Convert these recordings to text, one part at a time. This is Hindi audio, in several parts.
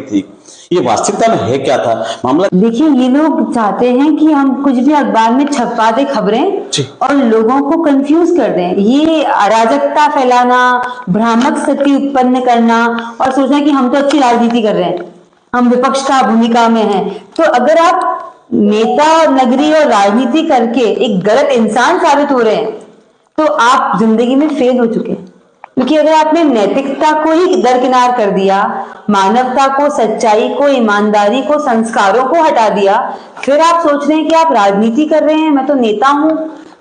थी, ये वास्तविकता में है क्या था मामला? देखिए, ये लोग चाहते हैं कि हम कुछ भी अखबार में छपवा दें खबरें और लोगों को कंफ्यूज कर दें। ये अराजकता फैलाना, भ्रामक स्थिति उत्पन्न करना और सोचना कि हम तो अच्छी राजनीति कर रहे हैं, हम विपक्ष का भूमिका में हैं। तो अगर आप नेता नगरी और राजनीति करके एक गलत इंसान साबित हो रहे हैं तो आप जिंदगी में फेल हो चुके हैं। क्योंकि अगर आपने नैतिकता को ही दरकिनार कर दिया, मानवता को, सच्चाई को, ईमानदारी को, संस्कारों को हटा दिया, फिर आप सोच रहे हैं कि आप राजनीति कर रहे हैं, मैं तो नेता हूं।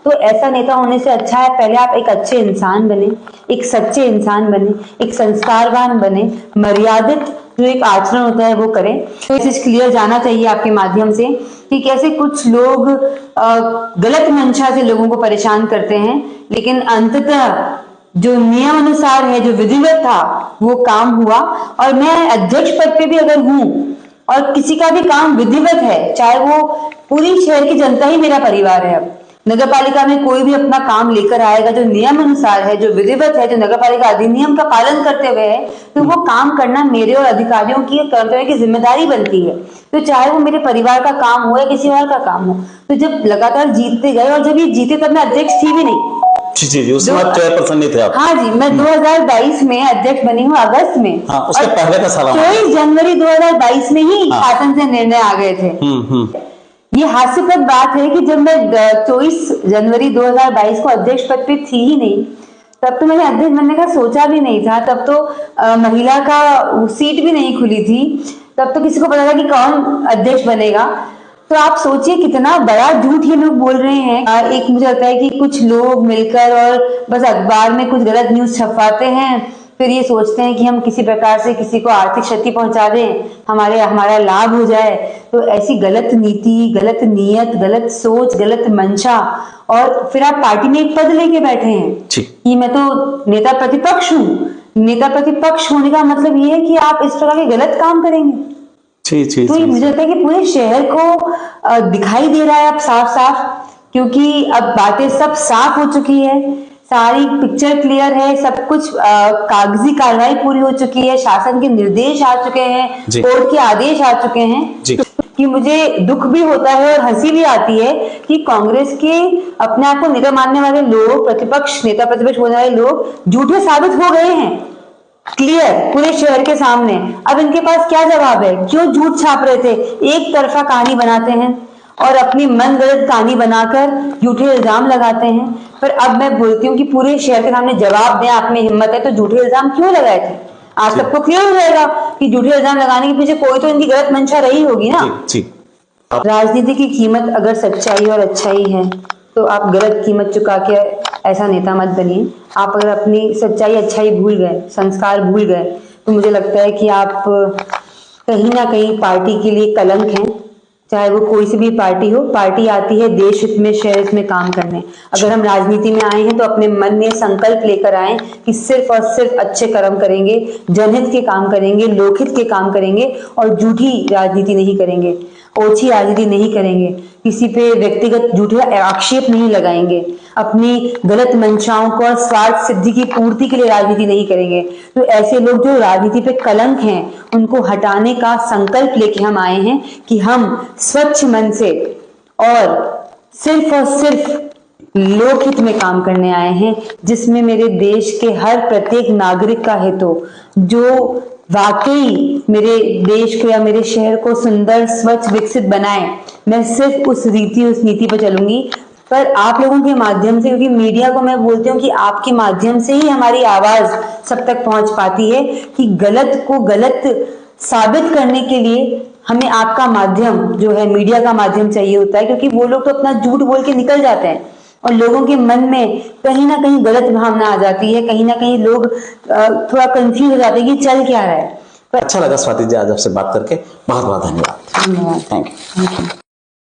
तो ऐसा नेता होने से अच्छा है पहले आप एक अच्छे इंसान बने, एक सच्चे इंसान बने, एक संस्कारवान बने, मर्यादित जो एक आचरण होता है वो करें। तो इस क्लियर जाना चाहिए आपके माध्यम से कि कैसे कुछ लोग गलत मंशा से लोगों को परेशान करते हैं, लेकिन अंततः जो नियम अनुसार है, जो विधिवत था, वो काम हुआ। और मैं अध्यक्ष पद पे भी अगर हूं और किसी का भी काम विधिवत है, चाहे वो पूरी शहर की जनता ही मेरा परिवार है, अब नगर पालिका में कोई भी अपना काम लेकर आएगा जो नियम अनुसार है, जो विधिवत है, जो नगर पालिका अधिनियम का पालन करते हुए है, तो वो काम करना मेरे और अधिकारियों की, कर्मचारियों की जिम्मेदारी बनती है। तो चाहे वो मेरे परिवार का काम हो या किसी और का काम हो। तो जब लगातार जीतते गए, और जब ये जीते तब मैं अध्यक्ष थी भी नहीं। जी, उस समय चेयरपर्सन नहीं थे आप? हाँ जी, मैं 2022 में अध्यक्ष बनी हूँ, अगस्त में। हाँ, उसके पहले का सवाल 24 जनवरी 2022 में ही शासन से निर्णय आ गए थे। ये हास्यप्रद बात है कि जब मैं 24 जनवरी 2022 को अध्यक्ष पद पे थी ही नहीं, तब तो मैंने अध्यक्ष बनने का सोचा भी नहीं था। तब तो महिला का सीट भी नहीं खुली थी, तब तो किसी को पता था कि कौन अध्यक्ष बनेगा। तो आप सोचिए कितना बड़ा झूठ ये लोग बोल रहे हैं। एक मुझे लगता है कि कुछ लोग मिलकर और बस अखबार में कुछ गलत न्यूज छपवाते हैं, फिर ये सोचते हैं कि हम किसी प्रकार से किसी को आर्थिक क्षति पहुंचा दें, हमारा लाभ हो जाए। तो ऐसी गलत नीति, गलत नीयत, गलत सोच, गलत मंशा, और फिर आप पार्टी में एक पद लेके बैठे हैं कि मैं तो नेता प्रतिपक्ष हूँ। नेता प्रतिपक्ष होने का मतलब ये है कि आप इस प्रकार के गलत काम करेंगे। तो मुझे लगता है कि पूरे शहर को दिखाई दे रहा है अब साफ साफ, क्योंकि अब बातें सब साफ हो चुकी है, सारी पिक्चर क्लियर है, सब कुछ कागजी कार्रवाई पूरी हो चुकी है, शासन के निर्देश आ चुके हैं, कोर्ट के आदेश आ चुके हैं। कि मुझे दुख भी होता है और हंसी भी आती है कि कांग्रेस के अपने आप को नेता मानने वाले लोग, नेता प्रतिपक्ष होने वाले लोग झूठे साबित हो गए हैं, क्लियर पूरे शहर के सामने। अब इनके पास क्या जवाब है? क्यों झूठ छाप रहे थे? एक तरफा कहानी बनाते हैं और अपनी मन गलत कहानी बनाकर झूठे इल्जाम लगाते हैं। पर अब मैं बोलती हूँ कि पूरे शहर के सामने जवाब दें, आप में हिम्मत है तो झूठे इल्जाम क्यों लगाए थे? आज सबको क्लियर हो जाएगा कि झूठे इल्जाम लगाने के पीछे कोई तो इनकी गलत मंशा रही होगी ना। राजनीति की कीमत अगर सच्चाई और अच्छाई है तो आप गलत कीमत चुका के ऐसा नेता मत बनिए। आप अगर अपनी सच्चाई अच्छाई भूल गए, संस्कार भूल गए, तो मुझे लगता है कि आप कहीं ना कहीं पार्टी के लिए कलंक हैं। चाहे वो कोई सी भी पार्टी हो, पार्टी आती है देश हित में, शहर हित में काम करने। अगर हम राजनीति में आए हैं तो अपने मन में संकल्प लेकर आए कि सिर्फ और सिर्फ अच्छे कर्म करेंगे, जनहित के काम करेंगे, लोकहित के काम करेंगे और झूठी राजनीति नहीं करेंगे, ओछी राजनीति नहीं करेंगे, किसी पे व्यक्तिगत झूठे आक्षेप नहीं लगाएंगे, अपनी गलत मंशाओं को और स्वार्थ सिद्धि की पूर्ति के लिए राजनीति नहीं करेंगे। तो ऐसे लोग जो राजनीति पे कलंक हैं, उनको हटाने का संकल्प लेके हम आए हैं कि हम स्वच्छ मन से और सिर्फ लोकहित में काम करने आए हैं, जिसमें मेरे देश के हर प्रत्येक नागरिक का हित हो, जो वाकई मेरे देश को या मेरे शहर को सुंदर, स्वच्छ, विकसित बनाए। मैं सिर्फ उस नीति पर चलूंगी। पर आप लोगों के माध्यम से, क्योंकि मीडिया को मैं बोलती हूँ कि आपके माध्यम से ही हमारी आवाज सब तक पहुंच पाती है, कि गलत को गलत साबित करने के लिए हमें आपका माध्यम जो है, मीडिया का माध्यम चाहिए होता है। क्योंकि वो लोग तो अपना झूठ बोल के निकल जाते हैं और लोगों के मन में कहीं ना कहीं गलत भावना आ जाती है, कहीं ना कहीं लोग थोड़ा कंफ्यूज हो जाते हैं कि चल क्या रहा है। अच्छा लगा स्वाति जी आज आपसे बात करके, बहुत बहुत धन्यवाद। Thank you.